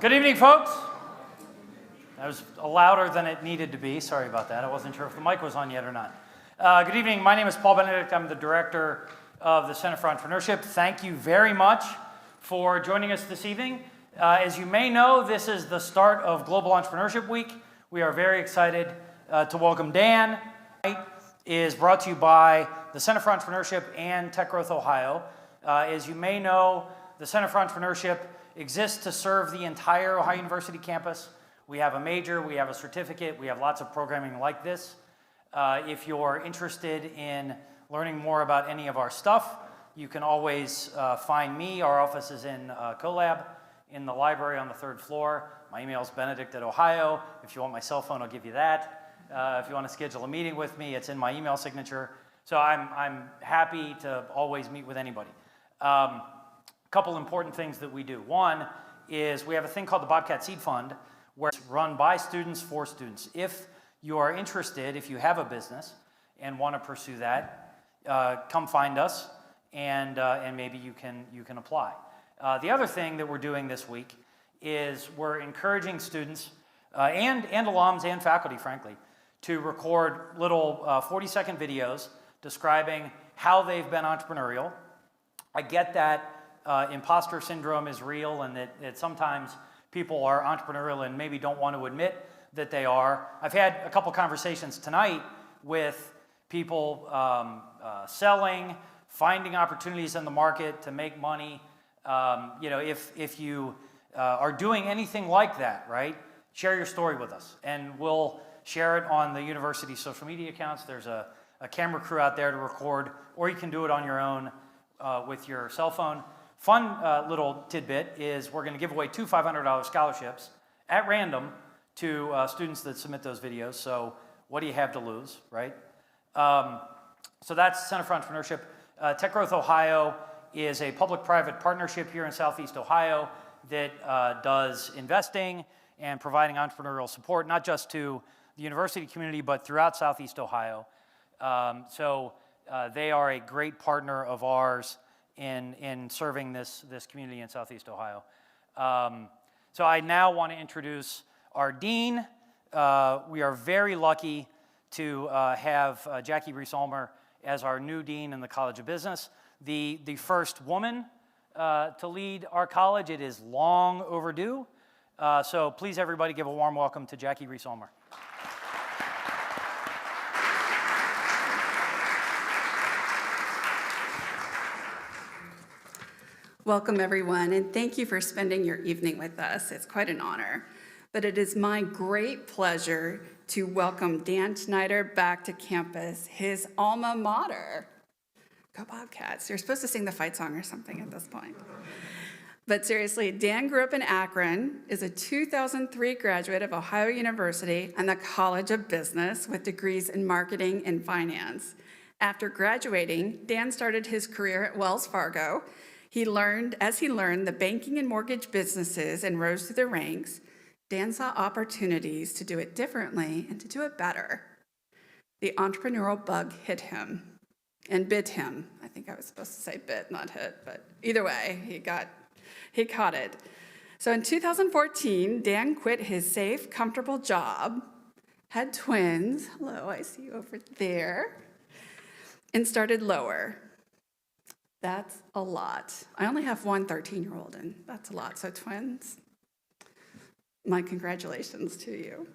Good evening, folks. That was louder than it needed to be. Sorry about that. I wasn't sure if the mic was on yet or not. Good evening. My name is Paul Benedict. I'm the director of the Center for Entrepreneurship. Thank you very much for joining us this evening. As you may know, this is the start of Global Entrepreneurship Week. We are very excited to welcome Dan. Tonight is brought to you by the Center for Entrepreneurship and Tech Growth Ohio. As you may know, the Center for Entrepreneurship exists to serve the entire Ohio University campus. We have a major, we have a certificate, we have lots of programming like this. If you're interested in learning more about any of our stuff, you can always find me. Our office is in CoLab in the library on the 3rd floor. My email is benedict@ohio. If you want my cell phone, I'll give you that. If you want to schedule a meeting with me, it's in my email signature. So I'm happy to always meet with anybody. Couple important things that we do. One is we have a thing called the Bobcat Seed Fund, where it's run by students for students. If you are interested, if you have a business and want to pursue that, come find us, and maybe you can apply. The other thing that we're doing this week is we're encouraging students and alums and faculty, frankly, to record little 40-second videos describing how they've been entrepreneurial. I get that imposter syndrome is real, and that sometimes people are entrepreneurial and maybe don't want to admit that they are. I've had a couple conversations tonight with people selling, finding opportunities in the market to make money. If you are doing anything like that, right, share your story with us, and we'll share it on the university social media accounts. There's a camera crew out there to record, or you can do it on your own with your cell phone. Fun little tidbit is we're going to give away 2 $500 scholarships at random to students that submit those videos. So what do you have to lose, right? So that's Center for Entrepreneurship. Tech Growth Ohio is a public-private partnership here in Southeast Ohio that does investing and providing entrepreneurial support, not just to the university community, but throughout Southeast Ohio. They are a great partner of ours in serving this community in Southeast Ohio. So I now want to introduce our dean. We are very lucky to have Jackie Rees-Ulmer as our new dean in the College of Business, the first woman to lead our college. It is long overdue. So please, everybody, give a warm welcome to Jackie Rees-Ulmer. Welcome, everyone, and thank you for spending your evening with us. It's quite an honor. But it is my great pleasure to welcome Dan Snyder back to campus, his alma mater. Go Bobcats. You're supposed to sing the fight song or something at this point. But seriously, Dan grew up in Akron, is a 2003 graduate of Ohio University and the College of Business with degrees in marketing and finance. After graduating, Dan started his career at Wells Fargo. As he learned the banking and mortgage businesses and rose through the ranks, Dan saw opportunities to do it differently and to do it better. The entrepreneurial bug hit him and bit him. I think I was supposed to say bit, not hit, but either way, he caught it. So in 2014, Dan quit his safe, comfortable job, had twins, hello, I see you over there, and started Lower. That's a lot. I only have one 13-year-old, and that's a lot. So twins, my congratulations to you.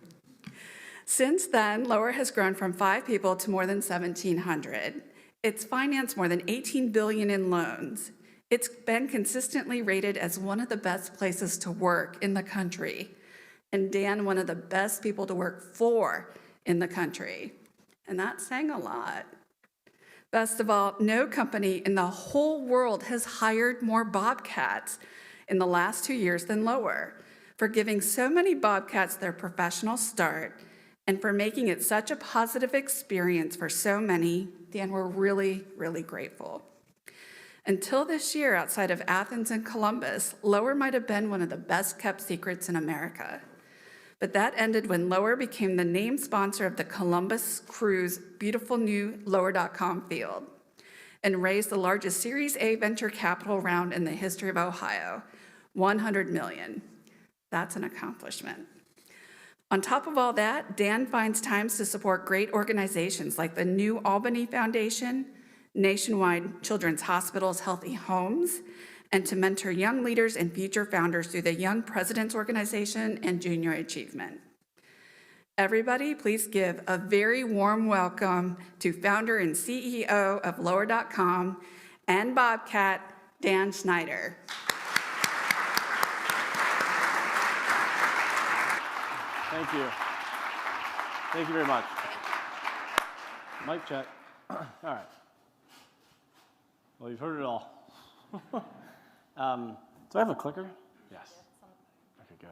Since then, Lower has grown from 5 people to more than 1,700. It's financed more than $18 billion in loans. It's been consistently rated as one of the best places to work in the country, and Dan, one of the best people to work for in the country. And that's saying a lot. Best of all, no company in the whole world has hired more Bobcats in the last 2 years than Lower, for giving so many Bobcats their professional start and for making it such a positive experience for so many. Dan, we're really, really grateful. Until this year, outside of Athens and Columbus, Lower might have been one of the best kept secrets in America. But that ended when Lower became the name sponsor of the Columbus Crew's beautiful new Lower.com field and raised the largest Series A venture capital round in the history of Ohio, $100 million. That's an accomplishment. On top of all that, Dan finds times to support great organizations like the New Albany Foundation, Nationwide Children's Hospitals Healthy Homes, and to mentor young leaders and future founders through the Young Presidents Organization and Junior Achievement. Everybody, please give a very warm welcome to founder and CEO of Lowercom and Bobcat, Dan Snyder. Thank you. Thank you very much. Mic check. All right. Well, you've heard it all. Do I have a clicker? Yes. Okay, good.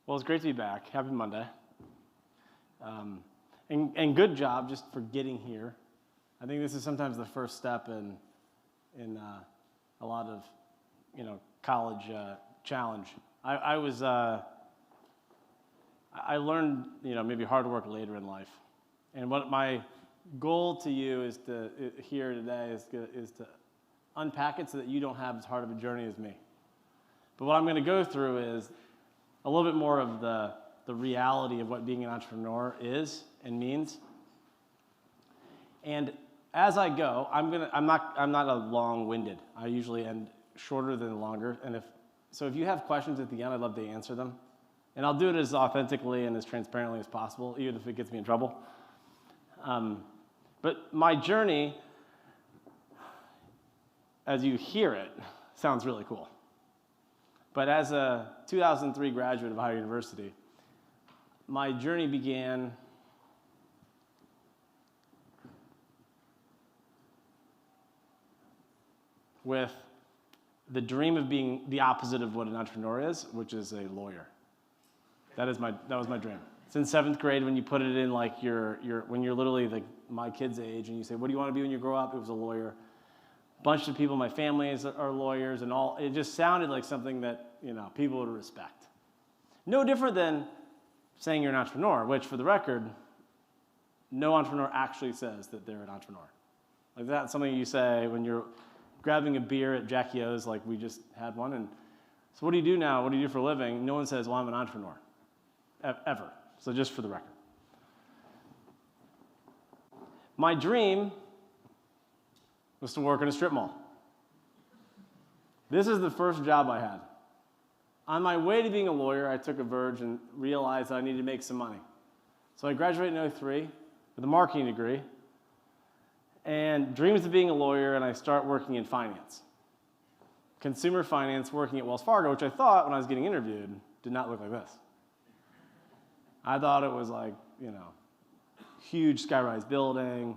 Well, it's great to be back. Happy Monday. And good job just for getting here. I think this is sometimes the first step in a lot of, college challenge. I learned, maybe hard work later in life. And what my goal to you is here today is to unpack it so that you don't have as hard of a journey as me. But what I'm going to go through is a little bit more of the reality of what being an entrepreneur is and means. And as I go, I'm not a long-winded. I usually end shorter than longer. And if you have questions at the end, I'd love to answer them. And I'll do it as authentically and as transparently as possible, even if it gets me in trouble. But my journey, as you hear it, sounds really cool. But as a 2003 graduate of Ohio University, my journey began with the dream of being the opposite of what an entrepreneur is, which is a lawyer. That was my dream. Since 7th grade, when you put it in like when you're literally like my kid's age, and you say, "What do you want to be when you grow up?" It was a lawyer. A bunch of people, my family are lawyers, and all. It just sounded like something that people would respect. No different than saying you're an entrepreneur, which, for the record, no entrepreneur actually says that they're an entrepreneur. Like that's something you say when you're grabbing a beer at Jackie O's, like we just had one. And so, what do you do now? What do you do for a living? No one says, "Well, I'm an entrepreneur." Ever. So just for the record. My dream was to work in a strip mall. This is the first job I had. On my way to being a lawyer, I took a verge and realized that I needed to make some money. So I graduated in 2003 with a marketing degree and dreams of being a lawyer, and I start working in finance. Consumer finance, working at Wells Fargo, which I thought when I was getting interviewed did not look like this. I thought it was like, huge sky-rise building,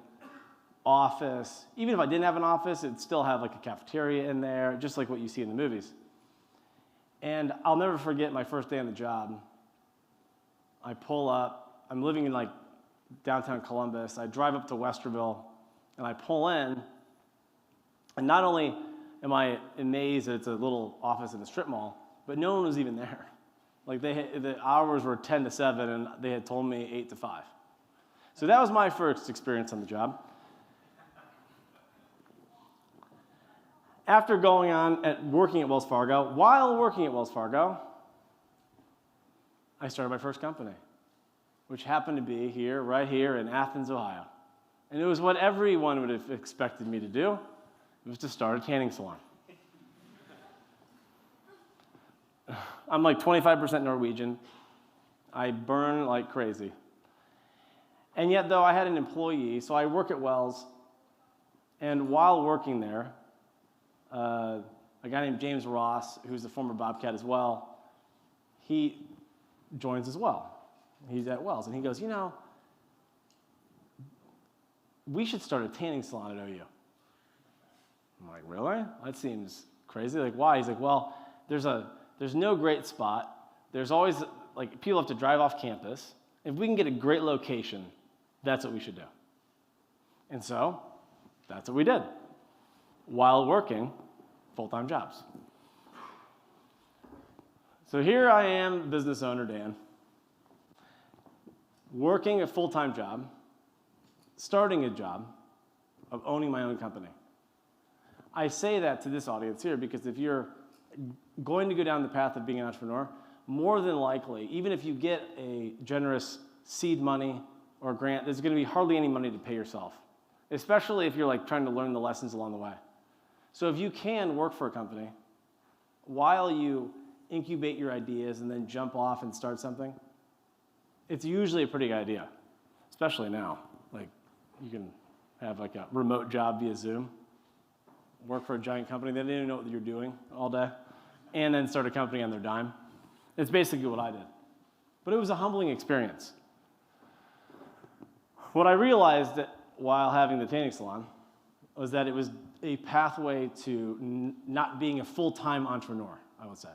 office. Even if I didn't have an office, it'd still have like a cafeteria in there, just like what you see in the movies. And I'll never forget my first day on the job. I pull up, I'm living in like downtown Columbus. I drive up to Westerville, and I pull in, and not only am I amazed that it's a little office in a strip mall, but no one was even there. Like the hours were 10 to 7, and they had told me 8 to 5. So that was my first experience on the job. After going on working at Wells Fargo, while working at Wells Fargo, I started my first company, which happened to be right here in Athens, Ohio. And it was what everyone would have expected me to do. It was to start a tanning salon. I'm like 25% Norwegian. I burn like crazy. And yet, though, I had an employee, so I work at Wells, and while working there, a guy named James Ross, who's a former Bobcat as well, he joins as well. He's at Wells, and he goes, we should start a tanning salon at OU. I'm like, really? That seems crazy. Like, why? He's like, well, there's no great spot. There's always, like, people have to drive off campus. If we can get a great location, that's what we should do. And so, that's what we did, while working full-time jobs. So here I am, business owner Dan, working a full-time job, starting a job of owning my own company. I say that to this audience here because if you're going to go down the path of being an entrepreneur, more than likely, even if you get a generous seed money or grant, there's going to be hardly any money to pay yourself, especially if you're like trying to learn the lessons along the way. So if you can work for a company while you incubate your ideas and then jump off and start something, it's usually a pretty good idea, especially now. Like, you can have like a remote job via Zoom, work for a giant company, they didn't even know what you're doing all day, and then start a company on their dime. It's basically what I did. But it was a humbling experience. What I realized that while having the tanning salon was that it was a pathway to not being a full-time entrepreneur, I would say.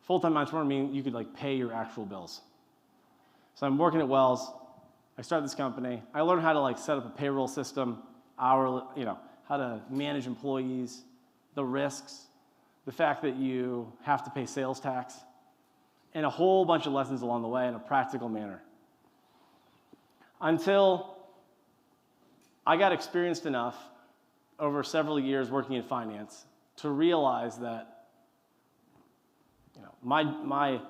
Full-time entrepreneur meaning you could like pay your actual bills. So I'm working at Wells, I start this company, I learned how to like set up a payroll system, hourly, how to manage employees, the risks, the fact that you have to pay sales tax, and a whole bunch of lessons along the way in a practical manner. Until I got experienced enough over several years working in finance to realize that my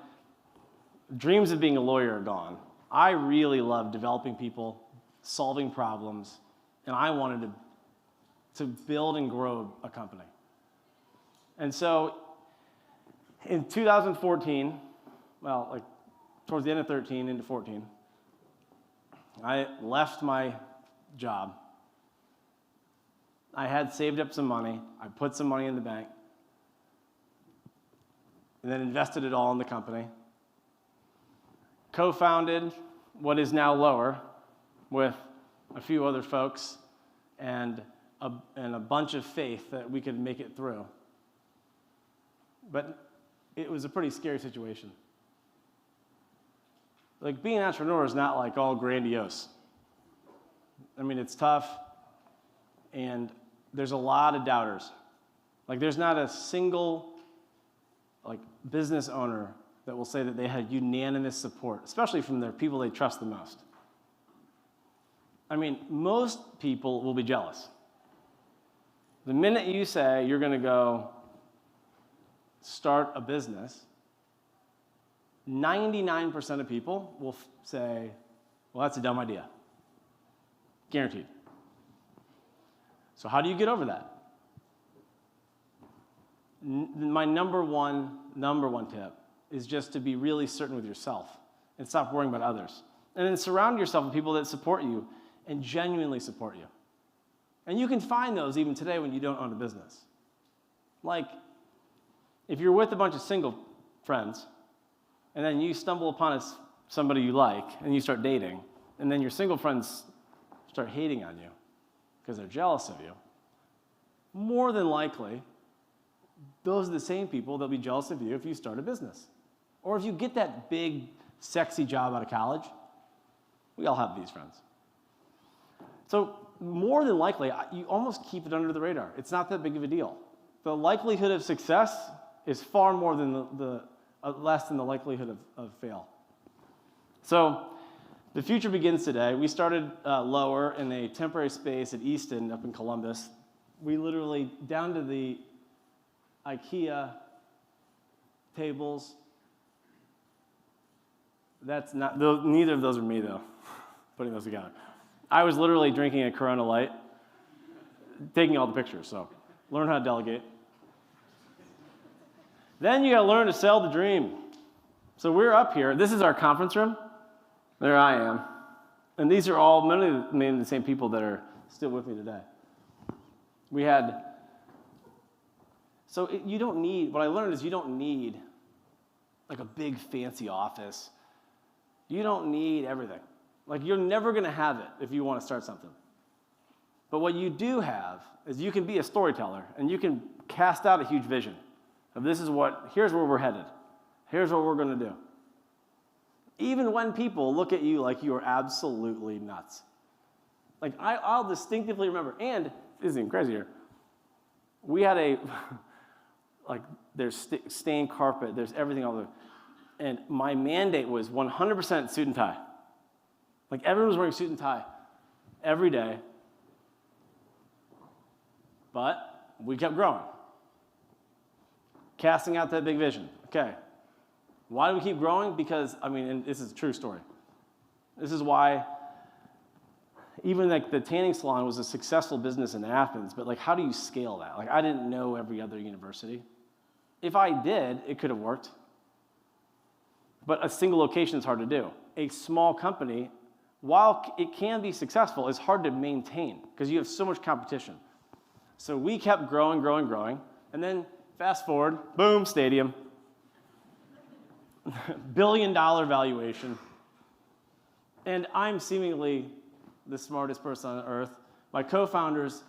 dreams of being a lawyer are gone. I really love developing people, solving problems, and I wanted to build and grow a company. And so in 2014, well, like towards the end of 13 into 14, I left my job. I had saved up some money. I put some money in the bank and then invested it all in the company. Co-founded what is now Lower with a few other folks and a bunch of faith that we could make it through. But it was a pretty scary situation. Like, being an entrepreneur is not like all grandiose. I mean, it's tough, and there's a lot of doubters. Like, there's not a single like business owner that will say that they had unanimous support, especially from their people they trust the most. I mean, most people will be jealous. The minute you say you're going to go start a business, 99% of people will say, well, that's a dumb idea. Guaranteed. So how do you get over that? My number one tip is just to be really certain with yourself and stop worrying about others. And then surround yourself with people that support you and genuinely support you. And you can find those even today when you don't own a business. Like, if you're with a bunch of single friends, and then you stumble upon somebody you like, and you start dating, and then your single friends start hating on you because they're jealous of you, more than likely, those are the same people that'll be jealous of you if you start a business. Or if you get that big, sexy job out of college. We all have these friends. So more than likely, you almost keep it under the radar. It's not that big of a deal. The likelihood of success is far more than less than the likelihood of fail. So the future begins today. We started Lower in a temporary space at Easton up in Columbus. We literally, down to the IKEA tables. That's not, neither of those are me though, putting those together. I was literally drinking a Corona Light, taking all the pictures, so learn how to delegate. Then you gotta learn to sell the dream. So we're up here, this is our conference room. There I am. And these are all many of the same people that are still with me today. We had, so you don't need, what I learned is you don't need like a big fancy office. You don't need everything. Like, you're never gonna have it if you wanna start something. But what you do have is you can be a storyteller and you can cast out a huge vision of here's where we're headed. Here's what we're gonna do. Even when people look at you like you are absolutely nuts. Like, I'll distinctively remember, and this is even crazier, we had there's stained carpet, there's everything all over. And my mandate was 100% suit and tie. Like, everyone was wearing suit and tie every day. But we kept growing. Casting out that big vision. Okay. Why do we keep growing? Because, and this is a true story. This is why even like the tanning salon was a successful business in Athens, but like how do you scale that? Like I didn't know every other university. If I did, it could have worked. But a single location is hard to do. A small company, while it can be successful, is hard to maintain because you have so much competition. So we kept growing, and then fast forward, boom, stadium. $1 billion valuation. And I'm seemingly the smartest person on earth. My co-founders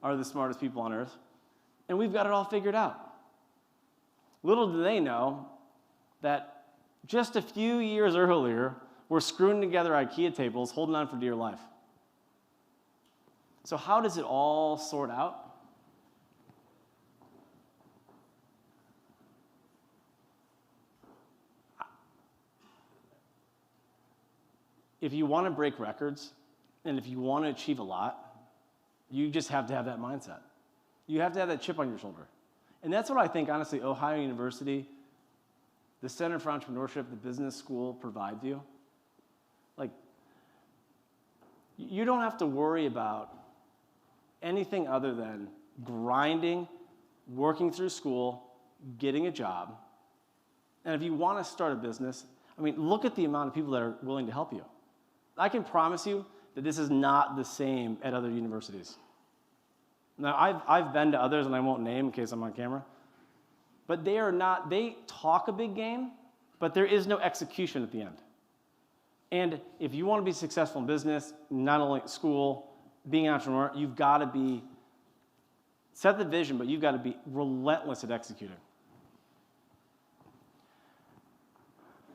are the smartest people on earth. And we've got it all figured out. Little do they know that just a few years earlier, we're screwing together IKEA tables, holding on for dear life. So how does it all sort out? If you want to break records, and if you want to achieve a lot, you just have to have that mindset. You have to have that chip on your shoulder. And that's what I think, honestly, Ohio University, the Center for Entrepreneurship, the business school provides you. Like, you don't have to worry about anything other than grinding, working through school, getting a job. And if you want to start a business, look at the amount of people that are willing to help you. I can promise you that this is not the same at other universities. Now, I've been to others, and I won't name in case I'm on camera, but they talk a big game, but there is no execution at the end. And if you want to be successful in business, not only school, being an entrepreneur, you've got to set the vision, but you've got to be relentless at executing.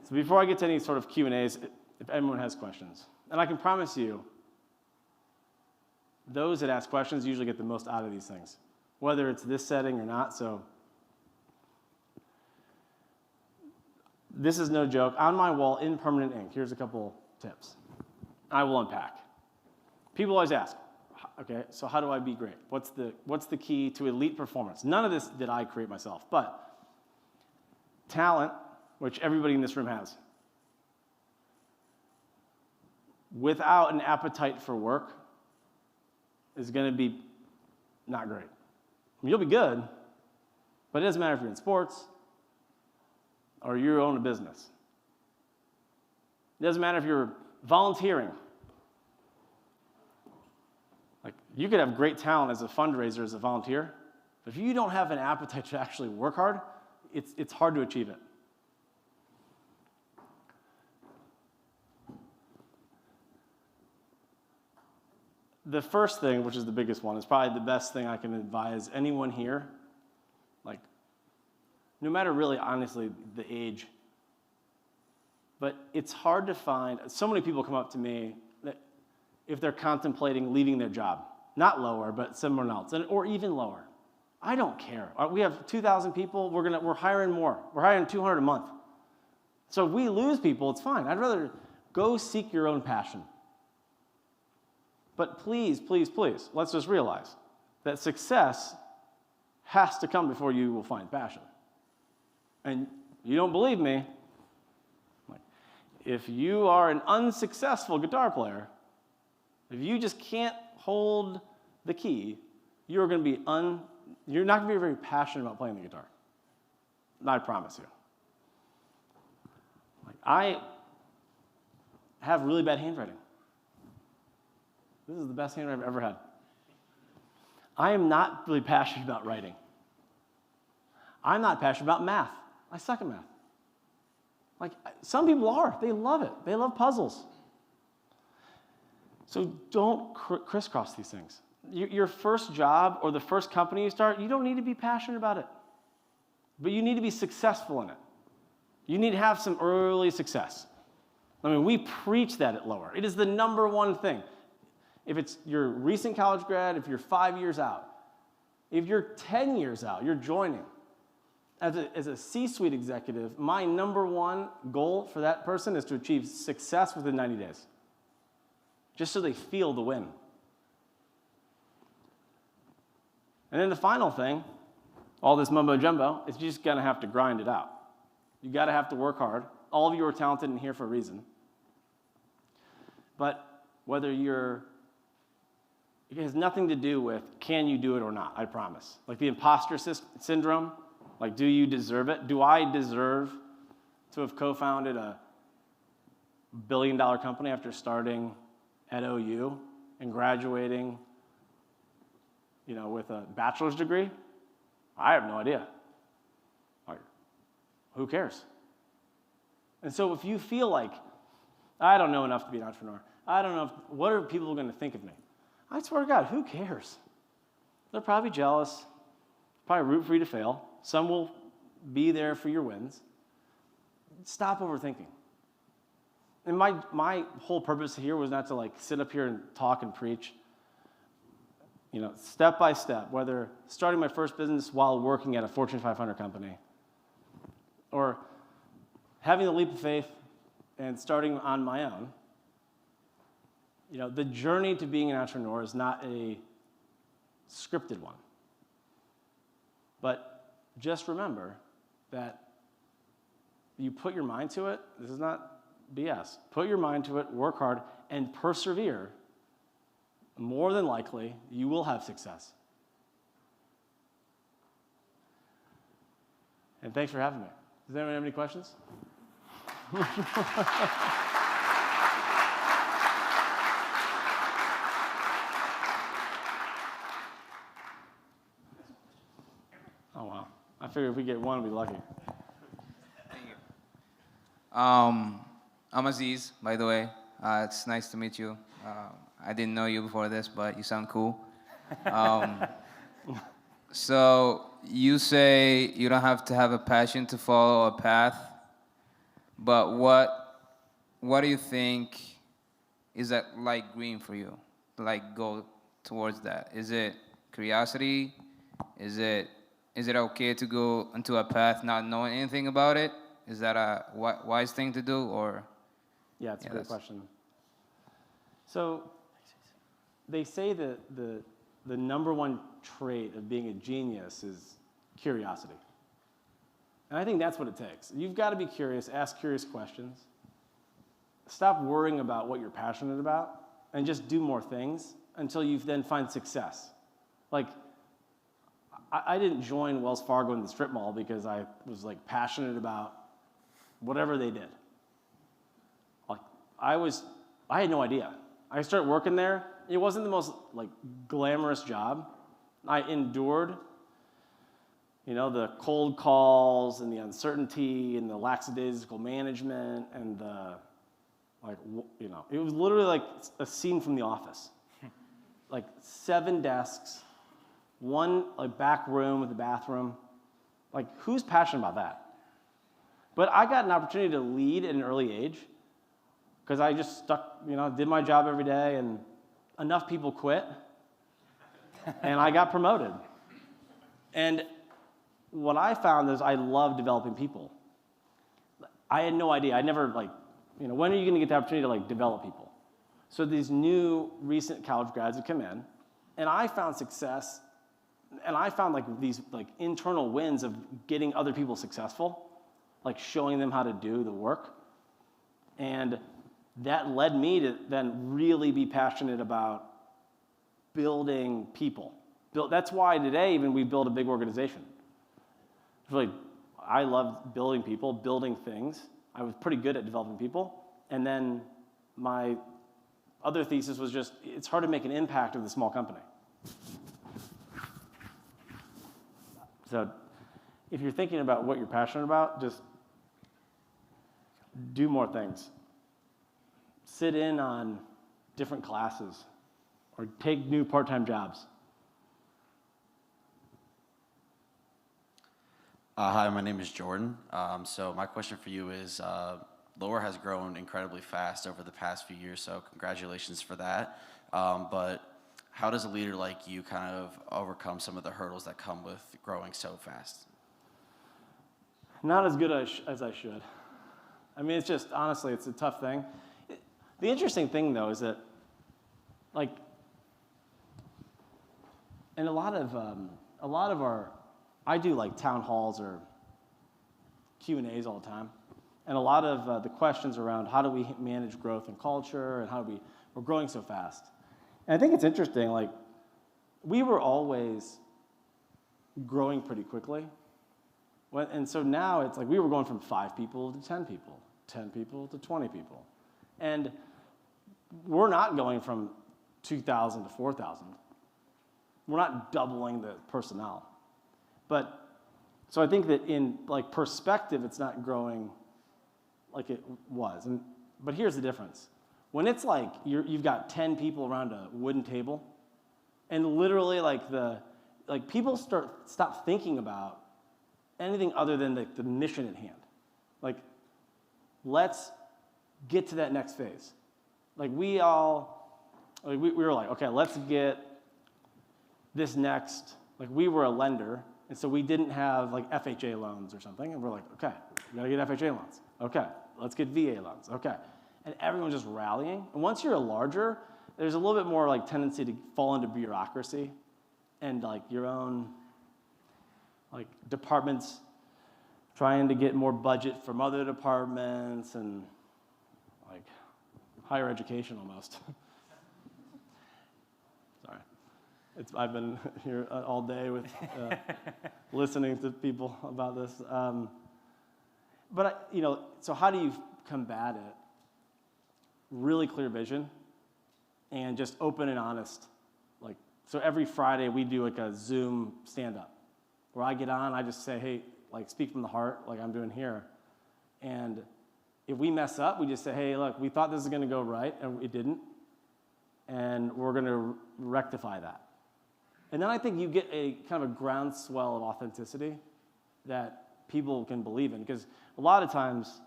So before I get to any sort of Q&As, if anyone has questions, and I can promise you, those that ask questions usually get the most out of these things, whether it's this setting or not. So this is no joke. On my wall, in permanent ink, here's a couple tips. I will unpack. People always ask, okay, so how do I be great? What's the key to elite performance? None of this did I create myself, but talent, which everybody in this room has, without an appetite for work is going to be not great. You'll be good, but it doesn't matter if you're in sports or you own a business. It doesn't matter if you're volunteering. Like, you could have great talent as a fundraiser, as a volunteer, but if you don't have an appetite to actually work hard, it's hard to achieve it. The first thing, which is the biggest one, is probably the best thing I can advise anyone here, like, no matter really, honestly, the age, but it's hard to find, so many people come up to me that if they're contemplating leaving their job, not lower, but someone else, or even lower. I don't care. We have 2,000 people, we're hiring more. We're hiring 200 a month. So if we lose people, it's fine. I'd rather go seek your own passion. But please, please, please, let's just realize that success has to come before you will find passion. And you don't believe me, if you are an unsuccessful guitar player, if you just can't hold the key, you're not going to be very passionate about playing the guitar. I promise you. I have really bad handwriting. This is the best handwriting I've ever had. I am not really passionate about writing. I'm not passionate about math. I suck at math. Some people are. They love it. They love puzzles. So don't crisscross these things. Your first job or the first company you start, you don't need to be passionate about it. But you need to be successful in it. You need to have some early success. We preach that at Lower. It is the number one thing. If it's your recent college grad, if you're 5 years out, if you're 10 years out, you're joining. As a C-suite executive, my number one goal for that person is to achieve success within 90 days, just so they feel the win. And then the final thing all this mumbo jumbo. It's just gonna have to grind it out. You gotta have to work hard. All of you are talented and here for a reason. But whether it has nothing to do with can you do it or not, I promise. Like the imposter syndrome, like do you deserve it? Do I deserve to have co-founded a billion-dollar company after starting at OU and graduating, with a bachelor's degree? I have no idea. Like, who cares? And so if you feel like, I don't know enough to be an entrepreneur, I don't know, what are people going to think of me? I swear to God, who cares? They're probably jealous, probably root for you to fail. Some will be there for your wins. Stop overthinking. And my whole purpose here was not to like sit up here and talk and preach. Step by step, whether starting my first business while working at a Fortune 500 company, or having the leap of faith and starting on my own. The journey to being an entrepreneur is not a scripted one. But just remember that you put your mind to it. This is not BS. Put your mind to it, work hard, and persevere. More than likely, you will have success. And thanks for having me. Does anyone have any questions? Oh, wow. I figure if we get one, we'll be lucky. Thank you. I'm Aziz, by the way. It's nice to meet you. I didn't know you before this, but you sound cool. So you say you don't have to have a passion to follow a path, but what do you think is that light green for you? Like go towards that? Is it curiosity? Is it okay to go into a path not knowing anything about it? Is that a wise thing to do, or? Yeah, it's a great question. So they say that the number one trait of being a genius is curiosity. And I think that's what it takes. You've got to be curious, ask curious questions. Stop worrying about what you're passionate about and just do more things until you then find success. Like, I didn't join Wells Fargo in the strip mall because I was like passionate about whatever they did. Like, I had no idea. I started working there. It wasn't the most like glamorous job. I endured, the cold calls and the uncertainty and the lackadaisical management and it was literally like a scene from The Office. Like 7 desks, one like back room with a bathroom. Like, who's passionate about that? But I got an opportunity to lead at an early age because I just did my job every day, and enough people quit, and I got promoted. And what I found is I love developing people. I had no idea. I never when are you going to get the opportunity to develop people? So these new recent college grads would come in, and I found success, and I found these internal wins of getting other people successful, showing them how to do the work. And that led me to then really be passionate about building people. That's why today even we build a big organization. I love building people, building things. I was pretty good at developing people. And then my other thesis was just, it's hard to make an impact with a small company. So if you're thinking about what you're passionate about, just do more things. Sit in on different classes or take new part-time jobs. Hi, my name is Jordan. So my question for you is, Lower has grown incredibly fast over the past few years, so congratulations for that. But how does a leader like you kind of overcome some of the hurdles that come with growing so fast? Not as good as I should. I mean, it's just, honestly, it's a tough thing. The interesting thing, though, is that, and a lot of our I do like town halls or Q&As all the time. And a lot of the questions around how do we manage growth and culture and we're growing so fast. And I think it's interesting, like, we were always growing pretty quickly. And so now it's like we were going from 5 people to 10 people, 10 people to 20 people. And we're not going from 2,000 to 4,000. We're not doubling the personnel. But, so I think that in like perspective, it's not growing like it was. But here's the difference. When it's like you've got 10 people around a wooden table, and literally like people stop thinking about anything other than the mission at hand. Like, let's get to that next phase. Like we were like, okay, let's get this next, like we were a lender, and so we didn't have like FHA loans or something, and we're like, okay, we gotta get FHA loans. Okay, let's get VA loans. Okay. And everyone's just rallying. And once you're a larger, there's a little bit more like tendency to fall into bureaucracy and like your own like departments trying to get more budget from other departments and like higher education almost. Sorry. I've been here all day with listening to people about this. But, so how do you combat it? Really clear vision and just open and honest. Like, so every Friday we do like a Zoom stand-up where I get on, I just say, hey, like speak from the heart like I'm doing here. And if we mess up, we just say, hey, look, we thought this was gonna go right and it didn't. And we're gonna rectify that. And then I think you get a kind of a groundswell of authenticity that people can believe in. Because a lot of times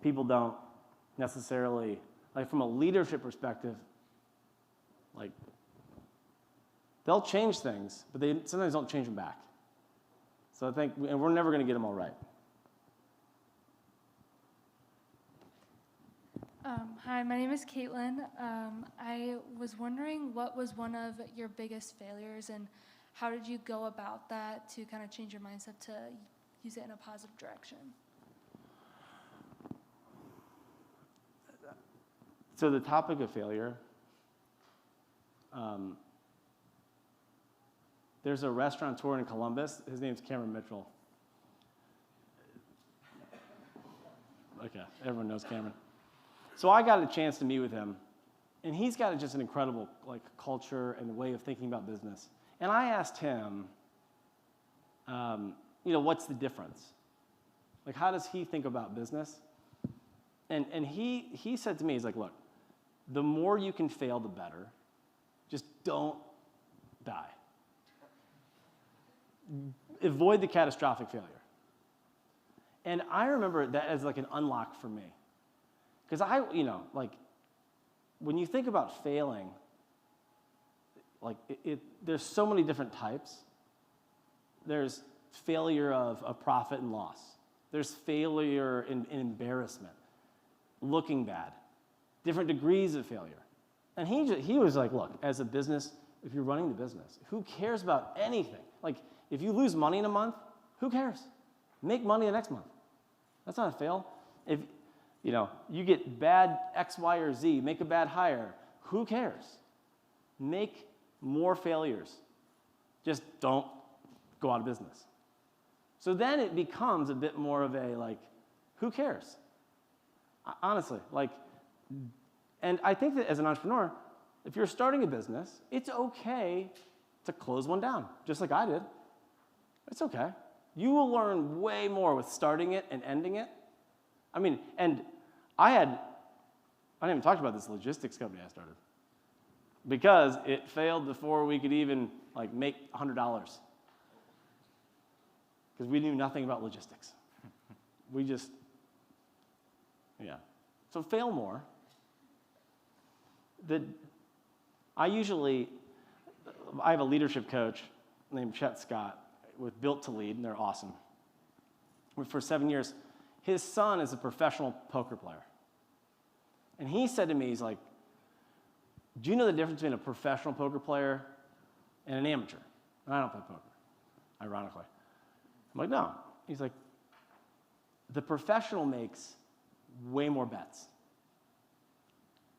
people don't necessarily, like from a leadership perspective, like they'll change things, but they sometimes don't change them back. So I think, and we're never going to get them all right. Hi, my name is Caitlin. I was wondering what was one of your biggest failures and how did you go about that to kind of change your mindset to use it in a positive direction? So the topic of failure, there's a restaurateur in Columbus. His name's Cameron Mitchell. Okay, everyone knows Cameron. So I got a chance to meet with him, and he's got just an incredible like culture and way of thinking about business. And I asked him, what's the difference? Like, how does he think about business? And he said to me, he's like, look, the more you can fail, the better. Just don't die. Avoid the catastrophic failure. And I remember that as like an unlock for me. Because when you think about failing, like there's so many different types. There's failure of a profit and loss. There's failure in embarrassment, looking bad, different degrees of failure. And he was like, look, as a business, if you're running the business, who cares about anything? Like, if you lose money in a month, who cares? Make money the next month. That's not a fail. If you get bad X, Y, or Z, make a bad hire, who cares? Make more failures. Just don't go out of business. So then it becomes a bit more of a like, who cares? Honestly, and I think that as an entrepreneur, if you're starting a business, it's okay to close one down, just like I did. It's okay. You will learn way more with starting it and ending it. I mean, and I didn't even talk about this logistics company I started because it failed before we could even make $100 because we knew nothing about logistics. We just, So fail more. I have a leadership coach named Chet Scott with Built to Lead, and they're awesome. For 7 years, his son is a professional poker player. And he said to me, he's like, do you know the difference between a professional poker player and an amateur? And I don't play poker. ironically. I'm like, no. He's like, the professional makes way more bets.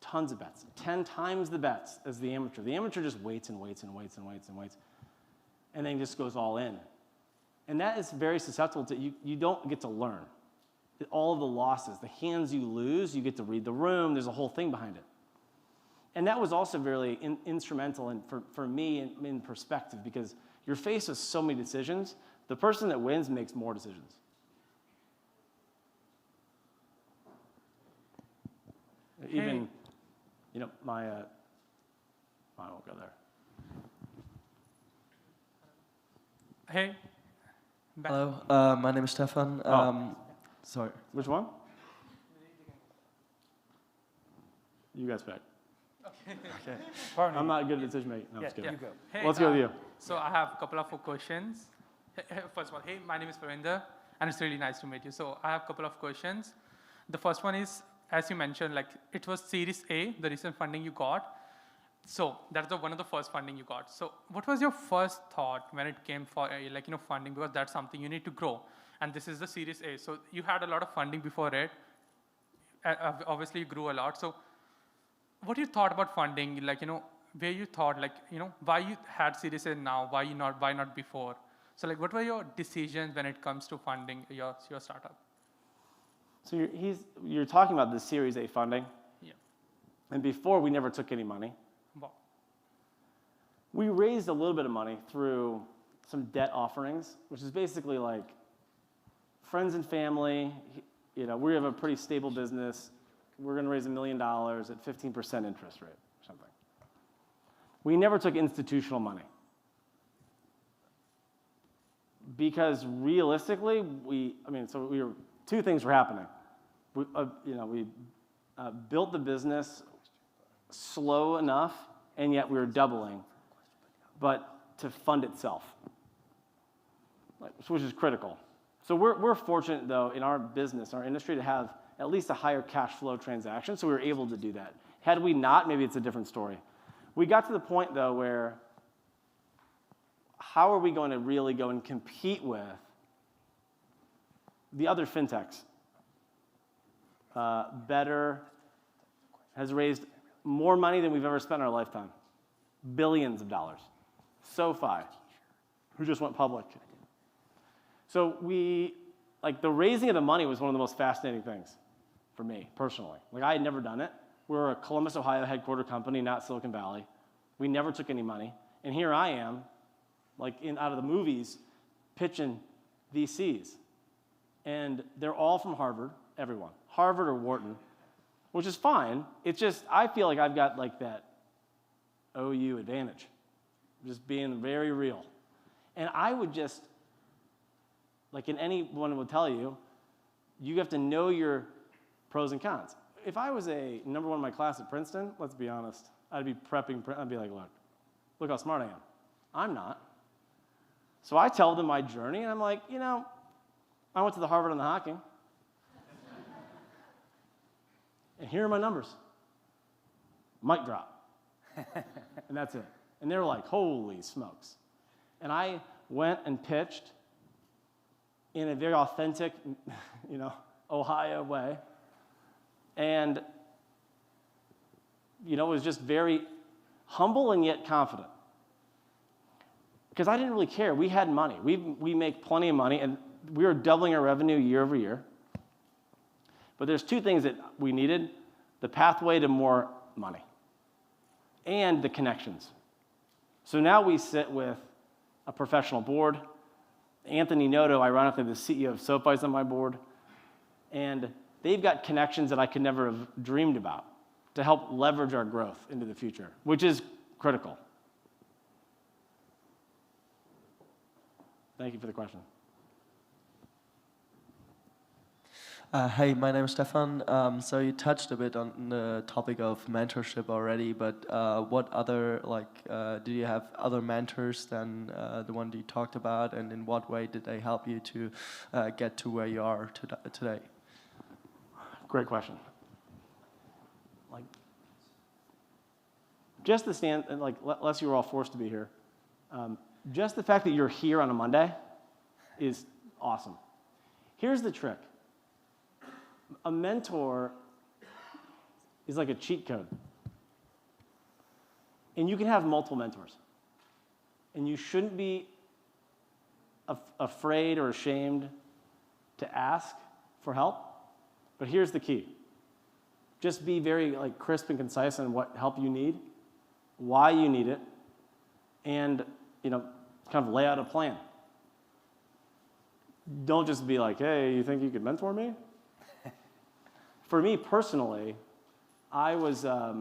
Tons of bets. 10 times the bets as the amateur. The amateur just waits and waits and waits and waits and waits, and then just goes all in. And that is very susceptible to, you don't get to learn. All of the losses, the hands you lose, you get to read the room, there's a whole thing behind it. And that was also very instrumental for me in perspective, because you're faced with so many decisions. The person that wins makes more decisions. Even, I won't go there. Hey. Hello, my name is Stefan. Sorry. Which one? You guys pick. Okay. Pardon I'm me. not good at decision making. No, I'm just kidding. You go. Hey, Let's go with you. So I have a couple of questions. First of all, hey, my name is Pravinder, and it's really nice to meet you. So I have a couple of questions. The first one is, as you mentioned, like it was Series A, the recent funding you got. So that's one of the first funding you got. So what was your first thought when it came for funding? Because that's something you need to grow, and this is the Series A. So you had a lot of funding before it. Obviously, you grew a lot. So what you thought about funding? Where you thought why you had Series A now? Why not before? So what were your decisions when it comes to funding your startup? So you're talking about the Series A funding, Yeah. and before we never took any money. Wow. We raised a little bit of money through some debt offerings, which is basically like friends and family. We have a pretty stable business. We're going to raise $1 million at 15% interest rate or something. We never took institutional money because realistically, two things were happening. We built the business slow enough, and yet we were doubling, but to fund itself, which is critical. So we're fortunate, though, in our business, our industry, to have at least a higher cash flow transaction, so we were able to do that. Had we not, maybe it's a different story. We got to the point, though, where how are we going to really go and compete with the other fintechs? Better has raised more money than we've ever spent in our lifetime. Billions of dollars. SoFi, who just went public. So the raising of the money was one of the most fascinating things for me, personally. I had never done it. We're a Columbus, Ohio headquarter company, not Silicon Valley. We never took any money. And here I am, out of the movies, pitching VCs. And they're all from Harvard, everyone. Harvard or Wharton, which is fine. It's just, I feel like I've got that OU advantage, just being very real. And I would just, and anyone would tell you, you have to know your pros and cons. If I was a number one in my class at Princeton, let's be honest, I'd be prepping, I'd be like, look how smart I am. I'm not. So I tell them my journey, and I'm like, I went to the Harvard on the Hocking. And here are my numbers. Mic drop. And that's it. And they were like, holy smokes. And I went and pitched in a very authentic, Ohio way. And, it was just very humble and yet confident. Because I didn't really care. We had money. We make plenty of money, and we were doubling our revenue year over year. But there's two things that we needed: the pathway to more money and the connections. So now we sit with a professional board. Anthony Noto, ironically, the CEO of SoFi, is on my board. And they've got connections that I could never have dreamed about to help leverage our growth into the future, which is critical. Thank you for the question. Hey, my name is Stefan. So you touched a bit on the topic of mentorship already, but what other, do you have other mentors than the one that you talked about, and in what way did they help you to get to where you are today? Great question. Just the stand, unless you were all forced to be here, just the fact that you're here on a Monday is awesome. Here's the trick. A mentor is like a cheat code. And you can have multiple mentors. And you shouldn't be afraid or ashamed to ask for help. But here's the key. Just be very crisp and concise on what help you need, why you need it, and kind of lay out a plan. Don't just be like, hey, you think you could mentor me? For me personally, I was, I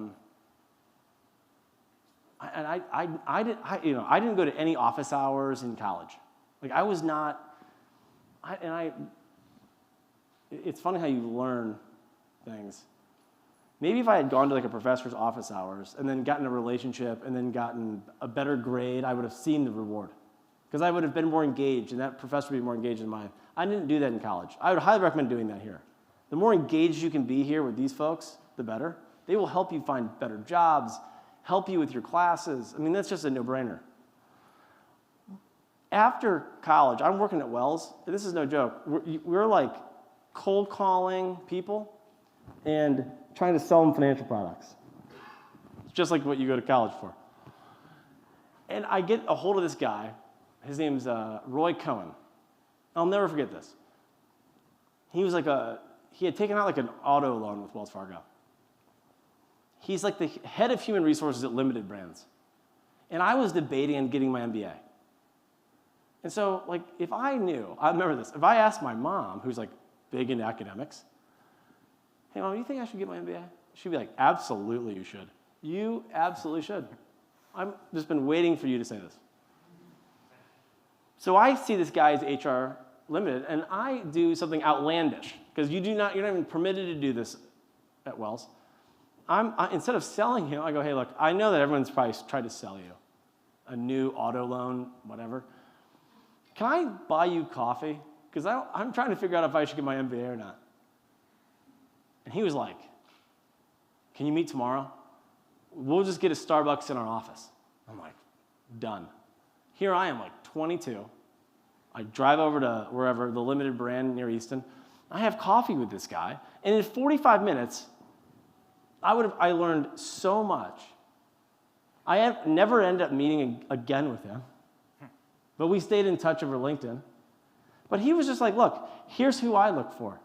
didn't go to any office hours in college. I was not, it's funny how you learn things. Maybe if I had gone to a professor's office hours and then gotten a relationship and then gotten a better grade, I would have seen the reward. Because I would have been more engaged, and that professor would be more engaged in mine. I didn't do that in college. I would highly recommend doing that here. The more engaged you can be here with these folks, the better. They will help you find better jobs, help you with your classes. I mean, that's just a no-brainer. After college, I'm working at Wells. This is no joke. We're cold calling people and trying to sell them financial products. It's just like what you go to college for. And I get a hold of this guy. His name's Roy Cohen. I'll never forget this. He was he had taken out an auto loan with Wells Fargo. He's the head of human resources at Limited Brands. And I was debating on getting my MBA. And so, if I knew, I remember this, if I asked my mom, who's big into academics, hey, Mom, you think I should get my MBA? She'd be like, absolutely you should. You absolutely should. I've just been waiting for you to say this. So I see this guy's HR Limited, and I do something outlandish, because you're not even permitted to do this at Wells. Instead of selling him, I go, hey, look, I know that everyone's probably tried to sell you a new auto loan, whatever. Can I buy you coffee? Because I'm trying to figure out if I should get my MBA or not. And he was like, can you meet tomorrow? We'll just get a Starbucks in our office. I'm like, done. Here I am, 22. I drive over to wherever, the Limited Brand near Easton. I have coffee with this guy. And in 45 minutes, I learned so much. I never ended up meeting again with him. But we stayed in touch over LinkedIn. But he was just like, look, here's who I look for.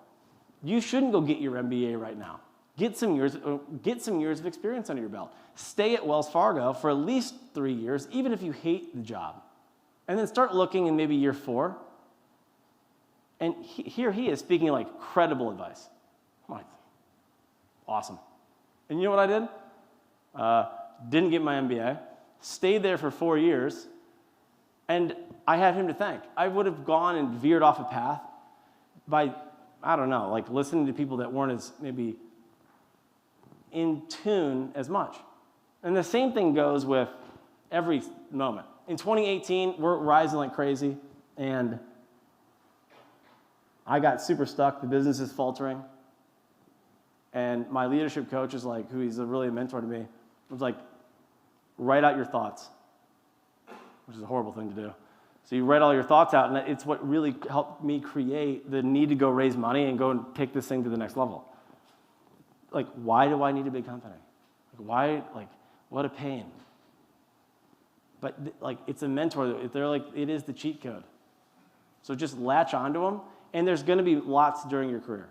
You shouldn't go get your MBA right now. Get some years of experience under your belt. Stay at Wells Fargo for at least 3 years, even if you hate the job. And then start looking in maybe year 4. And here he is speaking credible advice. I'm like, awesome. And you know what I did? Didn't get my MBA. Stayed there for 4 years. And I have him to thank. I would have gone and veered off a path by, I don't know, listening to people that weren't as maybe in tune as much. And the same thing goes with every moment. In 2018, we're rising like crazy, and I got super stuck. The business is faltering. And my leadership coach is who he's really a mentor to me, was write out your thoughts, which is a horrible thing to do. So you write all your thoughts out, and it's what really helped me create the need to go raise money and go and take this thing to the next level. Why do I need a big company? Why, what a pain. But it's a mentor. They're it is the cheat code. So just latch onto them, and there's going to be lots during your career.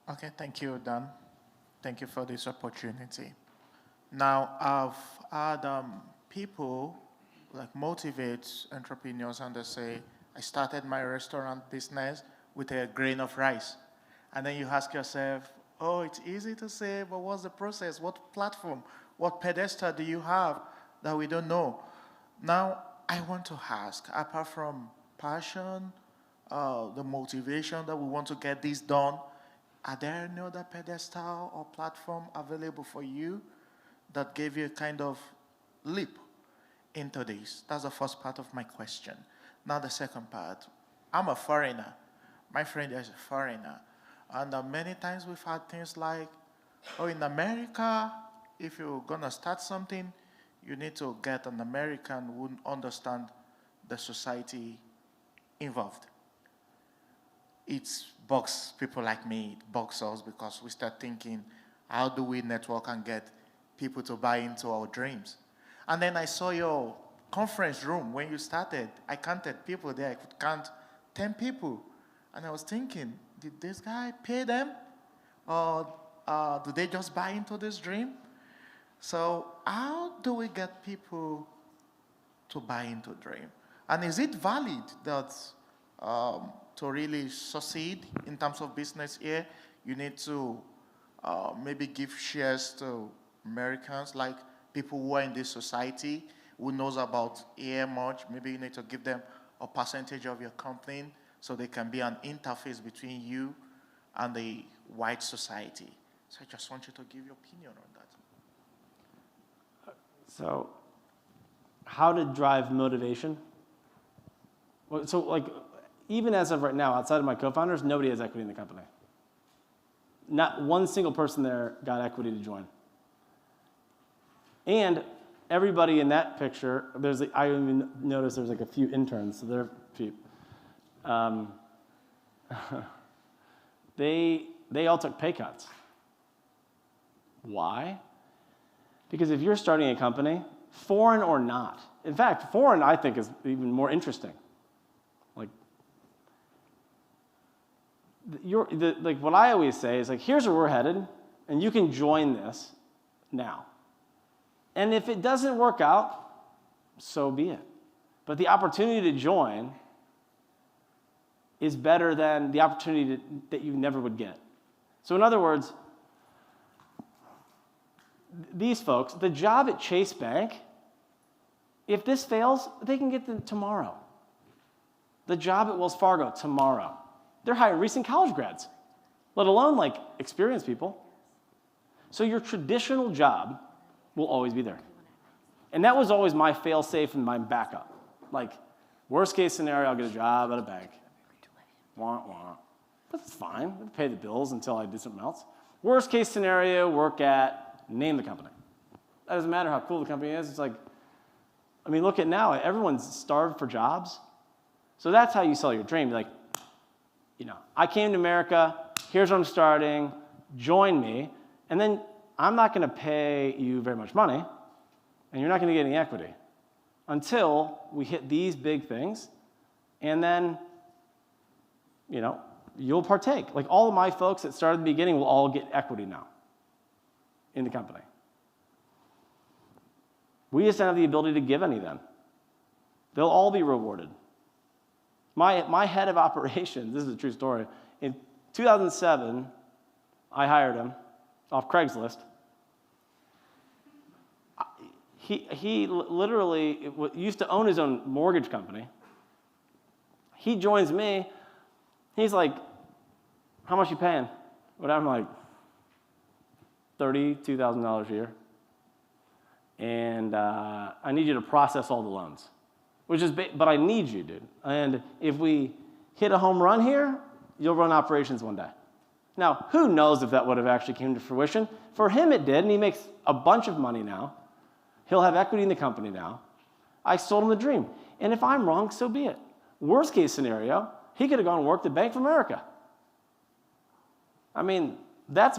Okay, thank you, Dan. Thank you for this opportunity. Now, I've had people motivate entrepreneurs, and they say, I started my restaurant business with a grain of rice. And then you ask yourself, oh, it's easy to say, but what's the process? What platform? What pedestal do you have that we don't know? Now, I want to ask, apart from passion, the motivation that we want to get this done, are there any other pedestal or platform available for you that gave you a kind of leap into this? That's the first part of my question. Now the second part. I'm a foreigner. My friend is a foreigner. And many times we've had things like, oh, in America, if you're gonna start something, you need to get an American who understand the society involved. It bugs people like me, it bugs us because we start thinking, how do we network and get people to buy into our dreams? And then I saw your conference room when you started. I counted people there. I could count 10 people. And I was thinking, did this guy pay them? Or do they just buy into this dream? So how do we get people to buy into a dream? And is it valid that to really succeed in terms of business here, you need to maybe give shares to Americans, like people who are in this society, who knows about AI much? Maybe you need to give them a percentage of your company so they can be an interface between you and the white society. So I just want you to give your opinion on that. So, how to drive motivation? Well, so, like, even as of right now, outside of my co-founders, nobody has equity in the company. Not one single person there got equity to join. And everybody in that picture, I even noticed there's like a few interns, so they're cheap. They all took pay cuts. Why? Because if you're starting a company, foreign or not, in fact, foreign I think is even more interesting. Like, like what I always say is like, here's where we're headed, and you can join this now. And if it doesn't work out, so be it. But the opportunity to join is better than the opportunity that you never would get. So in other words, these folks, the job at Chase Bank, if this fails, they can get them tomorrow. The job at Wells Fargo, tomorrow. They're hiring recent college grads, let alone like experienced people. So your traditional job will always be there. And that was always my fail-safe and my backup. Like, worst case scenario, I'll get a job at a bank. Wah, wah. That's fine. I'll pay the bills until I do something else. Worst case scenario, work at, name the company. That doesn't matter how cool the company is. It's like, I mean, look at now. Everyone's starved for jobs. So that's how you sell your dream. You're like, you know, I came to America. Here's where I'm starting. Join me. And then I'm not going to pay you very much money, and you're not going to get any equity until we hit these big things, and then, you know, you'll partake. Like all of my folks that started at the beginning will all get equity now in the company. We just don't have the ability to give any then. They'll all be rewarded. My head of operations, this is a true story, in 2007, I hired him off Craigslist. He literally used to own his own mortgage company. He joins me. He's like, how much you paying? But I'm like, $32,000 a year. And I need you to process all the loans. But I need you, dude. And if we hit a home run here, you'll run operations one day. Now, who knows if that would have actually came to fruition? For him, it did, and he makes a bunch of money now. He'll have equity in the company now. I sold him the dream. And if I'm wrong, so be it. Worst case scenario, he could have gone and worked at Bank of America. I mean, that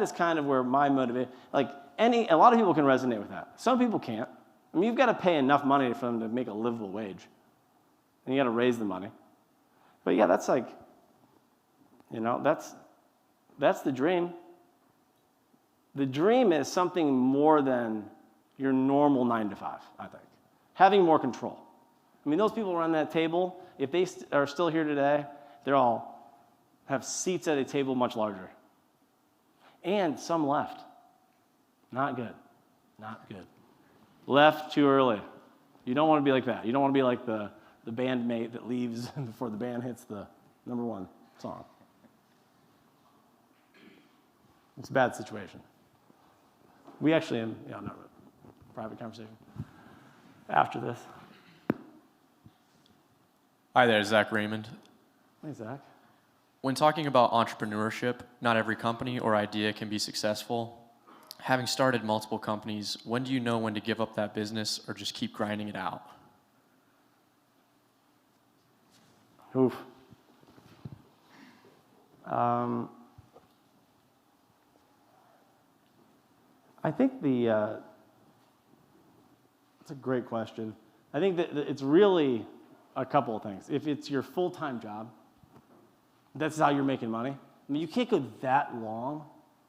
is kind of where my motivation, like a lot of people can resonate with that. Some people can't. I mean, you've got to pay enough money for them to make a livable wage. And you got to raise the money. But yeah, that's like, you know, that's the dream. The dream is something more than your normal 9 to 5, I think. Having more control. I mean, those people around that table, if they are still here today, they're all have seats at a table much larger. And some left. Not good. Not good. Left too early. You don't want to be like that. You don't want to be like the bandmate that leaves before the band hits the #1 song. It's a bad situation. We actually not really. Private conversation after this. Hi there, Zach Raymond. Hey, Zach. When talking about entrepreneurship, not every company or idea can be successful. having started multiple companies, when do you know when to give up that business or just keep grinding it out? Oof. I think it's a great question. I think that it's really a couple of things. If it's your full-time job, that's how you're making money. I mean, you can't go that long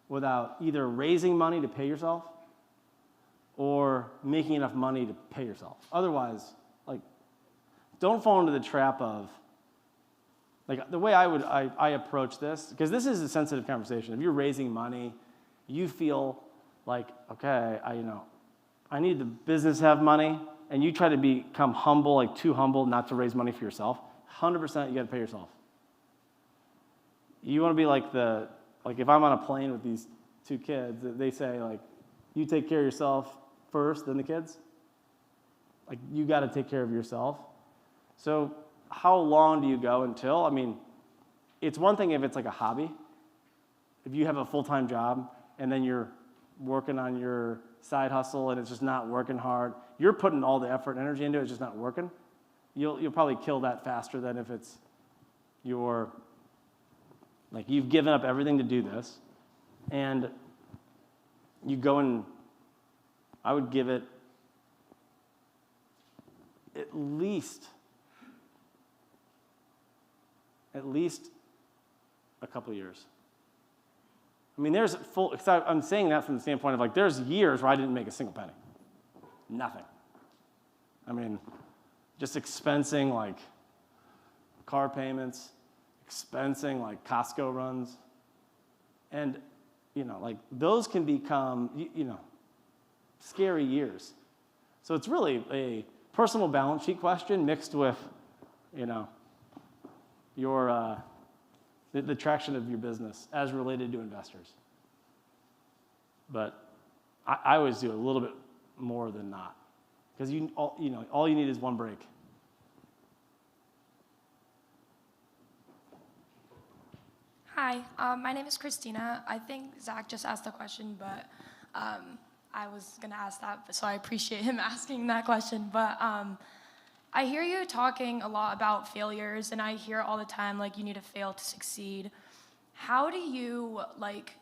without either raising money to pay yourself or making enough money to pay yourself. Otherwise, like, don't fall into the trap of, like, the way I approach this, because this is a sensitive conversation. If you're raising money, you feel like, okay, I need the business to have money, and you try to become humble, like too humble not to raise money for yourself, 100% you got to pay yourself. You want to be like if I'm on a plane with these two kids, they say, like, you take care of yourself first, then the kids. Like, you got to take care of yourself. So how long do you go until? I mean, it's one thing if it's like a hobby. If you have a full-time job and then you're working on your side hustle and it's just not working hard, you're putting all the effort and energy into it, it's just not working. You'll probably kill that faster than if it's your, like, you've given up everything to do this, and you go and I would give it at least a couple of years. I mean, I'm saying that from the standpoint of, like, there's years where I didn't make a single penny. Nothing. I mean, just expensing, like, car payments, expensing, like, Costco runs. And, like, those can become, scary years. So it's really a personal balance sheet question mixed with, your the traction of your business as related to investors. But I always do a little bit more than not, because all you need is one break. Hi, my name is Christina. I think Zach just asked the question, but I was going to ask that, so I appreciate him asking that question. But I hear you talking a lot about failures, and I hear all the time, like, you need to fail to succeed. How do you, like,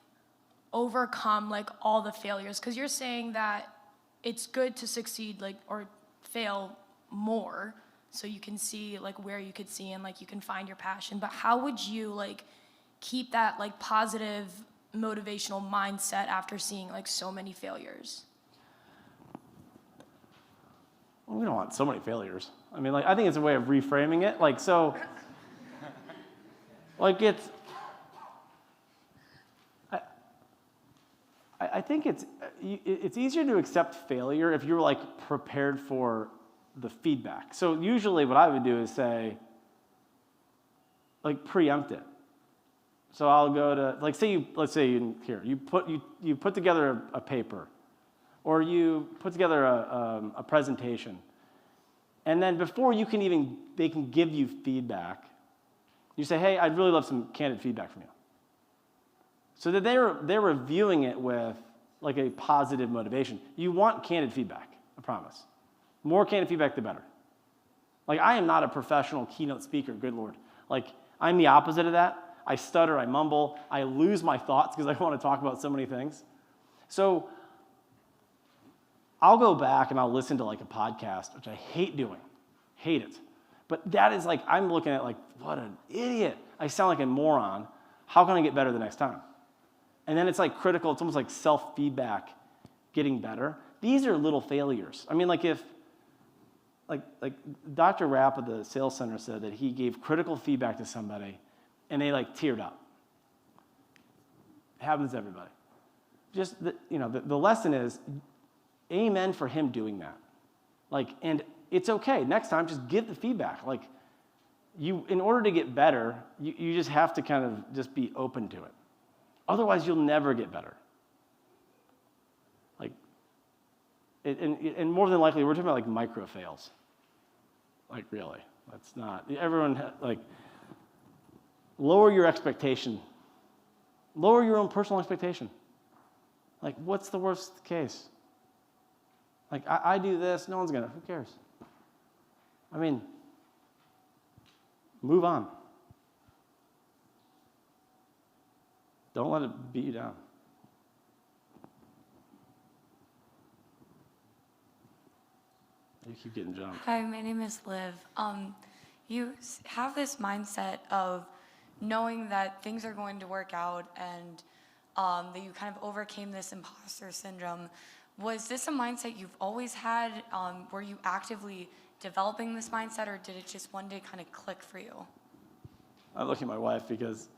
overcome, like, all the failures? Because you're saying that it's good to succeed, like, or fail more, so you can see, like, where you could see and, like, you can find your passion. But how would you, like, keep that, like, positive motivational mindset after seeing, like, so many failures? Well, we don't want so many failures. I mean, like, I think it's a way of reframing it. Like, so, like, I think it's easier to accept failure if you're, like, prepared for the feedback. So usually what I would do is say, like, preempt it. So I'll go to, like, let's say you put together a paper, or you put together a presentation, and then before they can give you feedback, you say, hey, I'd really love some candid feedback from you. So that they're reviewing it with, like, a positive motivation. You want candid feedback, I promise. More candid feedback, the better. Like, I am not a professional keynote speaker, good Lord. Like, I'm the opposite of that. I stutter, I mumble, I lose my thoughts because I want to talk about so many things. So I'll go back and I'll listen to, like, a podcast, which I hate doing. Hate it. But that is, like, I'm looking at, like, what an idiot. I sound like a moron. How can I get better the next time? And then it's, like, critical. It's almost like self-feedback, getting better. These are little failures. I mean, like, if, like Dr. Rapp of the Sales Center said that he gave critical feedback to somebody, and they, like, teared up. It happens to everybody. Just, the lesson is, amen for him doing that. Like, and it's okay. Next time, just give the feedback. Like, in order to get better, you just have to kind of just be open to it. Otherwise, you'll never get better. Like, and more than likely, we're talking about, like, micro fails. Like, really, that's not, everyone, like, lower your expectation. Lower your own personal expectation. Like, what's the worst case? Like, I do this, no one's gonna, who cares? I mean, move on. Don't let it beat you down. You keep getting jumped. Hi, my name is Liv. You have this mindset of knowing that things are going to work out and that you kind of overcame this imposter syndrome. Was this a mindset you've always had? Were you actively developing this mindset, or did it just one day kind of click for you? I look at my wife because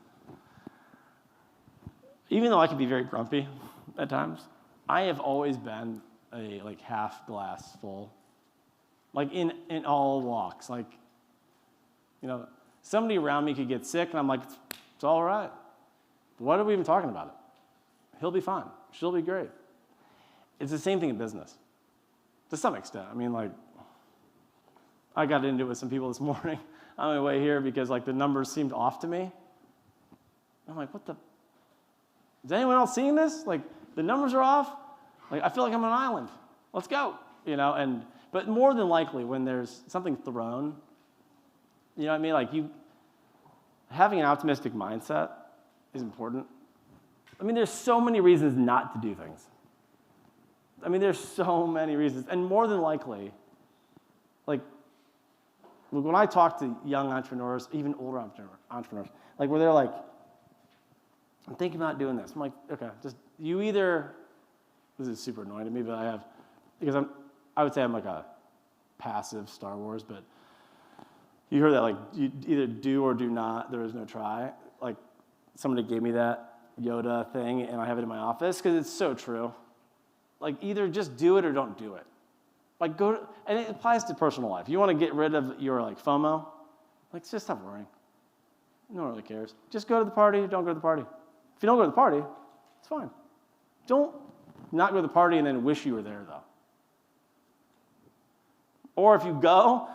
even though I can be very grumpy at times, I have always been a like half glass full, like in all walks. Like, you know, somebody around me could get sick, and I'm like, it's all right. What are we even talking about it? He'll be fine. She'll be great. It's the same thing in business, to some extent. I mean, like, I got into it with some people this morning on my way here because, like, the numbers seemed off to me. I'm like, what the? Is anyone else seeing this? Like, the numbers are off? Like, I feel like I'm on an island. Let's go. You know, but more than likely, when there's something thrown, you know what I mean? Like, having an optimistic mindset is important. I mean, there's so many reasons not to do things. I mean, there's so many reasons. And more than likely, like, when I talk to young entrepreneurs, even older entrepreneurs, like, where they're like, I'm thinking about doing this. I'm like, okay, just, you either, this is super annoying to me, but I would say I'm like a passive Star Wars, but you heard that, like, you either do or do not, there is no try. Like, somebody gave me that Yoda thing, and I have it in my office, because it's so true. Like, either just do it or don't do it. Like, and it applies to personal life. You want to get rid of your, like, FOMO? Like, just stop worrying. No one really cares. Just go to the party, don't go to the party. If you don't go to the party, it's fine. Don't not go to the party and then wish you were there, though. Or if you go,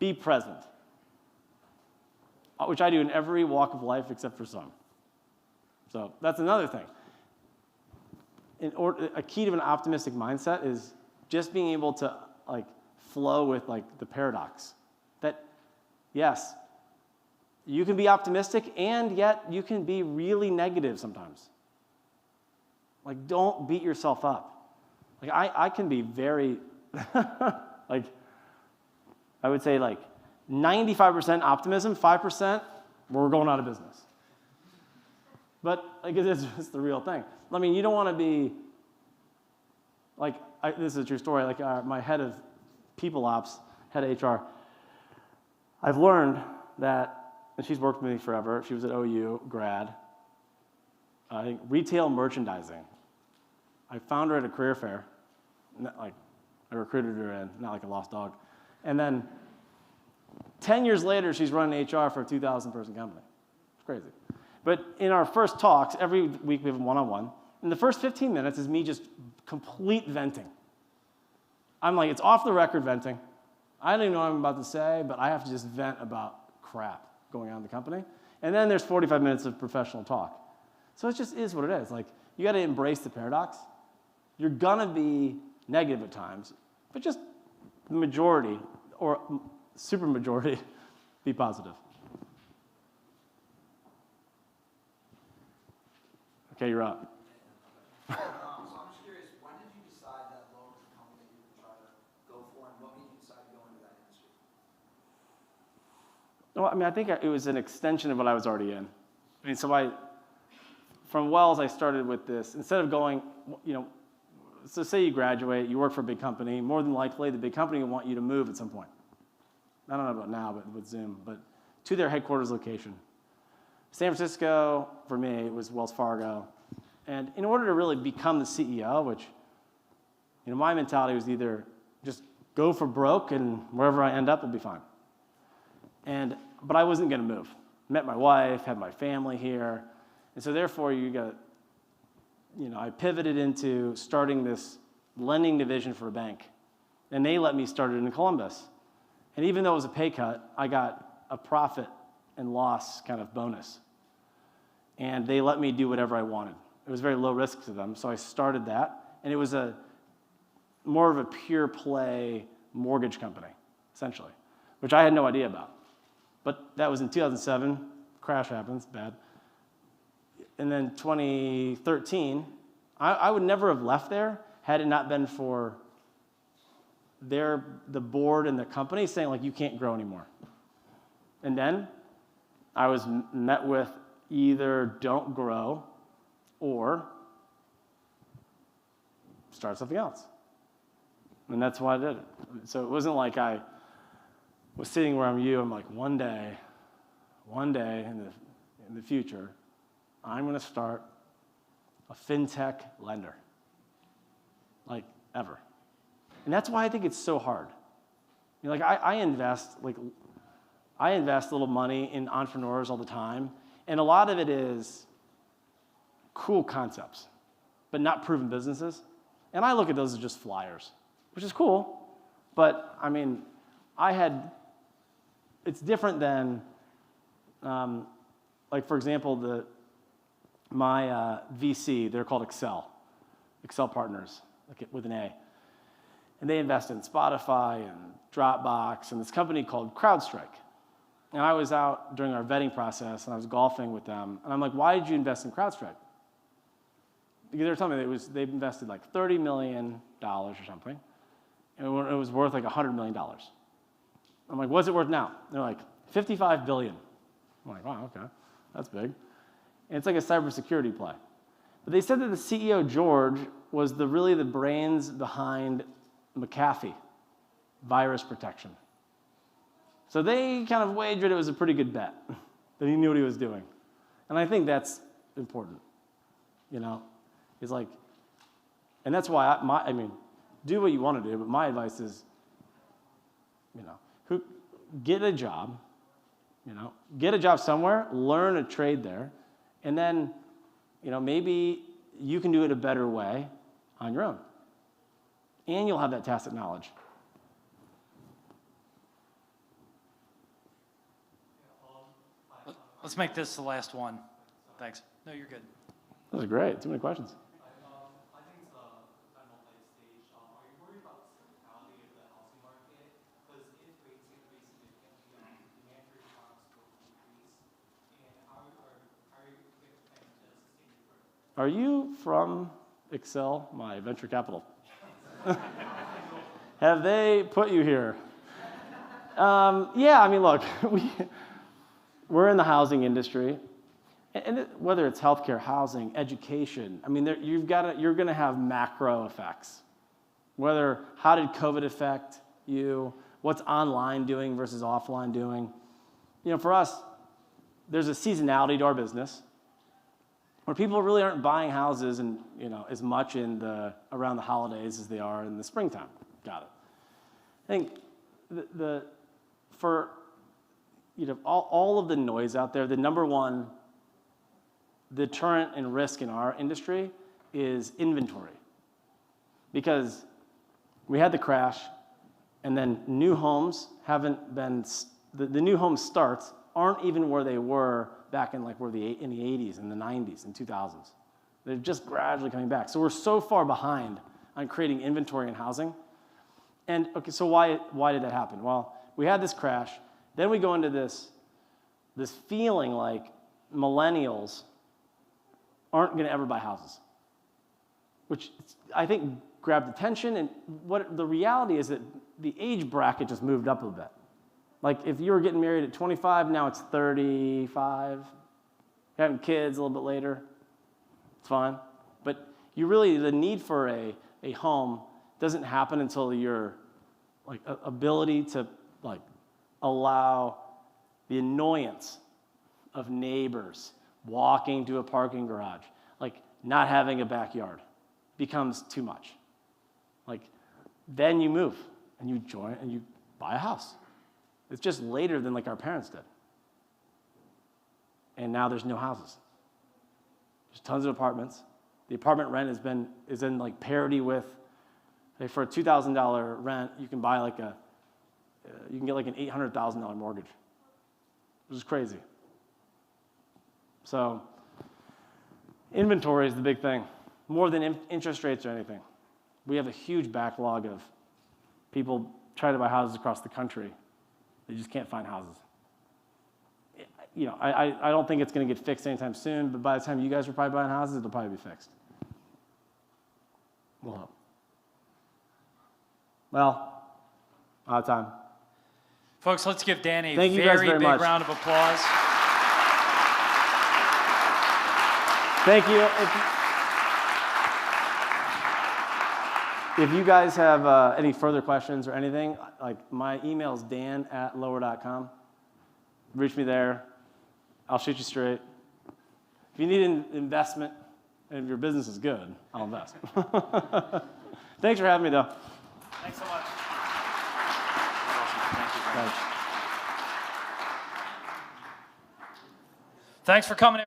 be present. Which I do in every walk of life except for some. So that's another thing. A key to an optimistic mindset is just being able to, like, flow with, like, the paradox. That, yes, you can be optimistic, and yet you can be really negative sometimes. Like, don't beat yourself up. Like, I can be very, like, I would say, like, 95% optimism, 5%, we're going out of business. But, like, it's just the real thing. I mean, you don't want to be, like, this is a true story, like, my head of people ops, head of HR, I've learned that, and she's worked with me forever, she was at OU, grad, I think retail merchandising. I found her at a career fair, like, I recruited her in, not like a lost dog. And then 10 years later, she's running HR for a 2,000-person company. It's crazy. But in our first talks, every week we have a one-on-one. And the first 15 minutes is me just complete venting. I'm like, it's off the record venting. I don't even know what I'm about to say, but I have to just vent about crap going on in the company. And then there's 45 minutes of professional talk. So it just is what it is. Like, you got to embrace the paradox. You're going to be negative at times, but just the majority, or super majority, be positive. Okay, you're up. So I'm just curious, when did you decide that loan was a company you would try to go for, and what made you decide to go into that industry? Well, I mean, I think it was an extension of what I was already in. I mean, so from Wells, I started with this. Instead of going, you know, so say you graduate, you work for a big company, more than likely the big company will want you to move at some point. I don't know about now, but with Zoom, but to their headquarters location. San Francisco, for me, it was Wells Fargo. And in order to really become the CEO, which, you know, my mentality was either just go for broke and wherever I end up will be fine. But I wasn't going to move. Met my wife, had my family here. And so therefore, I pivoted into starting this lending division for a bank. And they let me start it in Columbus. And even though it was a pay cut, I got a profit and loss kind of bonus. And they let me do whatever I wanted. It was very low risk to them, so I started that, and it was more of a pure play mortgage company, essentially, which I had no idea about. But that was in 2007, crash happens, bad. And then 2013, I would never have left there had it not been for the board and the company saying, like, you can't grow anymore. And then I was met with either don't grow or start something else. And that's why I did it. So it wasn't like I was sitting where I'm like, one day in the future, I'm going to start a fintech lender, like ever. And that's why I think it's so hard. You know, like I invest a little money in entrepreneurs all the time, and a lot of it is cool concepts, but not proven businesses. And I look at those as just flyers, which is cool, but I mean, it's different than, like for example, my VC, they're called Excel Partners, like with an A. And they invest in Spotify and Dropbox and this company called CrowdStrike. And I was out during our vetting process and I was golfing with them. And I'm like, why did you invest in CrowdStrike? Because they were telling me they've invested like $30 million or something. And it was worth like $100 million. I'm like, what's it worth now? They're like, $55 billion. I'm like, wow, okay, that's big. And it's like a cybersecurity play. But they said that the CEO, George, was really the brains behind McAfee, virus protection. So they kind of wagered it was a pretty good bet, that he knew what he was doing. And I think that's important, you know? It's like, and that's why I mean, do what you want to do, but my advice is, you know, get a job, you know, get a job somewhere, learn a trade there, and then, you know, maybe you can do it a better way on your own. And you'll have that tacit knowledge. Let's make this the last one. Thanks. No, you're good. That was great. Too many questions. I think it's kind of late stage. Are you worried about the cyclicality of the housing market? Because if rates increase significantly, demand for your products will decrease. And how are you planning to sustain your growth? Are you from Excel, my venture capital? Have they put you here? Yeah, I mean, look, we're in the housing industry, and whether it's healthcare, housing, education, I mean, you're going to have macro effects. How did COVID affect you? What's online doing versus offline doing? You know, for us, there's a seasonality to our business, where people really aren't buying houses and, you know, as much around the holidays as they are in the springtime. Got it. I think for you know, all of the noise out there, the number one deterrent and risk in our industry is inventory. Because we had the crash, and then new homes haven't been, the new home starts aren't even where they were back in in the 80s and the 90s and 2000s. They're just gradually coming back. So we're so far behind on creating inventory in housing. And okay, so why did that happen? Well, we had this crash. Then we go into this feeling like millennials aren't going to ever buy houses, which I think grabbed attention. And what the reality is that the age bracket just moved up a bit. Like if you were getting married at 25, now it's 35. Having kids a little bit later, it's fine. But the need for a home doesn't happen until your ability to allow the annoyance of neighbors walking to a parking garage, not having a backyard, becomes too much. Then you move and you join and you buy a house. It's just later than our parents did. And now there's no houses. There's tons of apartments. The apartment rent is in parity with, for a $2,000 rent, you can buy you can get an $800,000 mortgage, which is crazy. So, Inventory is the big thing, more than interest rates or anything. We have a huge backlog of people trying to buy houses across the country. They just can't find houses. You know, I don't think it's going to get fixed anytime soon, but by the time you guys are probably buying houses, it'll probably be fixed. We'll hope. Well, out of time. Folks, let's give Dan a Thank you guys very very big much. round of applause. Thank you. If you guys have any further questions or anything, like my email is dan@lower.com. Reach me there. I'll shoot you straight. If you need an investment and if your business is good, I'll invest. Thanks for having me, though. Thanks so much. Thanks. Thanks for coming.